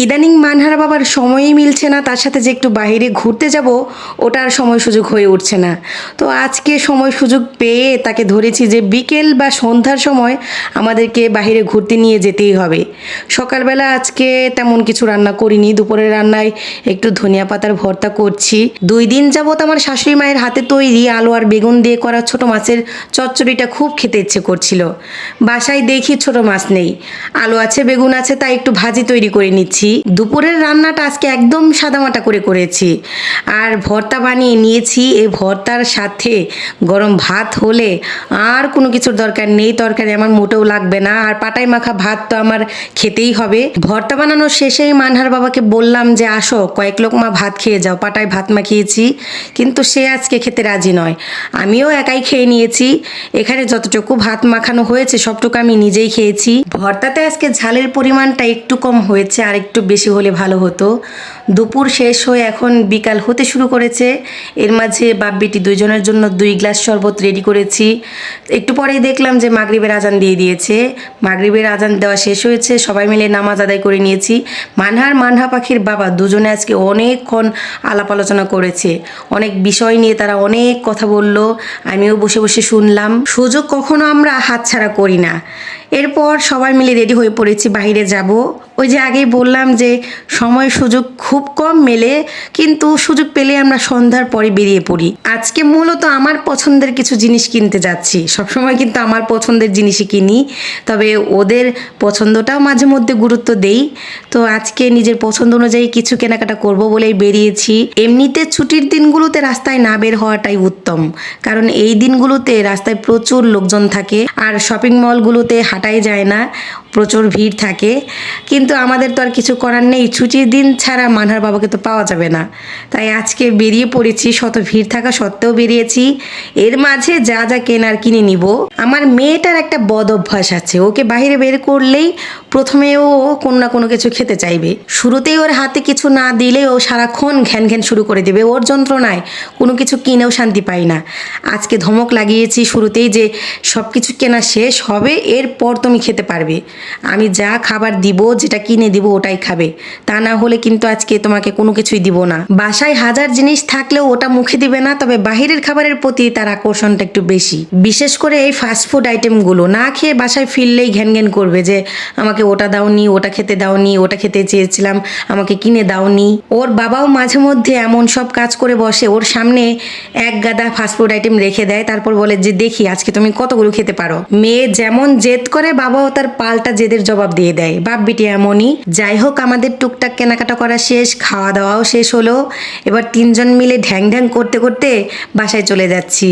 ইদানিং মানহারা বাবার সময়ই মিলছে না, তার সাথে যে একটু বাইরে ঘুরতে যাব ওটার সময় সুযোগ হয়ে উঠছে না। তো আজকে সময় সুযোগ পেয়ে তাকে ধরেছি যে বিকেল বা সন্ধ্যার সময় আমাদেরকে বাইরে ঘুরতে নিয়ে যেতেই হবে। সকালবেলা আজকে তেমন কিছু রান্না করিনি, দুপুরের রান্নায় একটু ধনিয়া পাতার ভর্তা করছি। 2 দিন যাবত আমার শাশুড়ি মায়ের হাতে তৈরি আলু আর বেগুন দিয়ে করা ছোট মাছের চচ্চড়িটা খুব খেতে ইচ্ছে করছিল। বাসায় দেখি ছোট মাছ নেই, আলু আছে বেগুন আছে, তাই একটু ভাজি তৈরি করে নিচ্ছি। দুপুরের রান্নাটা আজকে একদম সাদামাটা করে করেছি আর ভর্তা বানিয়ে নিয়েছি। এই ভর্তার সাথে গরম ভাত হলে আর কোনো কিছুর দরকার নেই, তরকারি আমার মোটেও লাগবে না। আর পাটাই মাখা ভাত তো আমার খেতেই হবে। ভর্তা বানানোর শেষেই মানহার বাবাকে বললাম যে আসো কয়েক লোকমা ভাত খেয়ে যাও, পাটায় ভাত মাখিয়েছি, কিন্তু সে আজকে খেতে রাজি নয়। আমিও একাই খেয়ে নিয়েছি। এখানে যতটুকু ভাত মাখানো হয়েছে সবটুকু আমি নিজেই খেয়েছি। ভর্তাতে আজকে ঝালের পরিমাণটা একটু কম হয়েছে, আর একটু বেশি হলে ভালো হতো। দুপুর শেষ হয়ে এখন বিকাল হতে শুরু করেছে। এর মাঝে বাপ বেটি দুইজনের জন্য 2 গ্লাস শরবত রেডি করেছি। একটু পরেই দেখলাম যে মাগরিবের আজান দিয়ে দিয়েছে। মাগরিবের আজান দেওয়া শেষ হয়েছে, সবাই মিলে নামাজ আদায় করে নিয়েছি। মানহা পাখির বাবা দুজনে আজকে অনেকক্ষণ আলাপ আলোচনা করেছে, অনেক বিষয় নিয়ে তারা অনেক কথা বলল, আমিও বসে বসে শুনলাম। সুযোগ কখনো আমরা হাতছাড়া করি না। এরপর সবাই মিলে রেডি হয়ে পড়েছি, বাইরে যাব। ওই যে আগেই বললাম যে সময় সুযোগ খুব কম মেলে, কিন্তু সুযোগ পেলে আমরা সন্ধ্যার পরে বেরিয়ে পড়ি। আজকে মূলত আমার পছন্দের কিছু জিনিস কিনতে যাচ্ছি। সবসময় কিন্তু আমার পছন্দের জিনিসই কিনি, তবে ওদের পছন্দটাও মাঝে মধ্যে গুরুত্ব দেই। তো আজকে নিজের পছন্দ অনুযায়ী কিছু কেনাকাটা করব বলেই বেরিয়েছি। এমনিতে ছুটির দিনগুলোতে রাস্তায় না বের হওয়াটাই উত্তম, কারণ এই দিনগুলোতে রাস্তায় প্রচুর লোকজন থাকে আর শপিং মলগুলোতে হাঁটাই যায় না, প্রচুর ভিড় থাকে। কিন্তু আমাদের তো আর কিছু করার নেই, ছুটির দিন ছাড়া মানহার বাবাকে তো পাওয়া যাবে না। তাই আজকে বেরিয়ে পড়েছি, শত ভিড় থাকা সত্ত্বেও বেরিয়েছি। এর মাঝে যা যা কেনার কিনে নিব। আমার মেয়েটার একটা বদ অভ্যাস আছে, ওকে বাইরে বের করলেই প্রথমে ও কোনো না কোনো কিছু খেতে চাইবে। শুরুতেই ওর হাতে কিছু না দিলে ও সারাক্ষণ ঘ্যান ঘ্যান শুরু করে দেবে। ওর যন্ত্রণায় কোনো কিছু কিনেও শান্তি পাই না। আজকে ধমক লাগিয়েছি শুরুতেই যে সব কিছু কেনা শেষ হবে, এরপর তুমি খেতে পারবে। আমি যা খাবার দিব, যেটা কিনে দিব ওটাই খাবে, তা না হলে কিন্তু আজকে তোমাকে কোনো কিছুই দিব না। বাসায় হাজার জিনিস থাকলেও ওটা মুখে দিবে না, তবে বাহিরের খাবারের প্রতি তার আকর্ষণটা একটু বেশি। বিশেষ করে এই ফাস্টফুড আইটেমগুলো না খেয়ে বাসায় ফিরলেই ঘ্যান ঘ্যান করবে যে আমাকে ওটা দাওনি, ওটা খেতে দাওনি, ওটা খেতে চেয়েছিলাম আমাকে কিনে দাওনি। ওর বাবাও মাঝে মধ্যে এমন সব কাজ করে বসে, ওর সামনে এক গাদা ফাস্টফুড আইটেম রেখে দেয়, তারপর বলে যে দেখি আজকে তুমি কতগুলো খেতে পারো। মেয়ে যেমন জেদ করে, বাবাও তার পাল্টা জেদের জবাব দিয়ে দেয়। বাপ বেটি এমনই। যাই হোক, আমাদের টুকটাক কেনাকাটা করা শেষ, খাওয়া দাওয়াও শেষ হলো। এবার 3জন মিলে ঢ্যাং ঢ্যাং করতে করতে বাসায় চলে যাচ্ছি।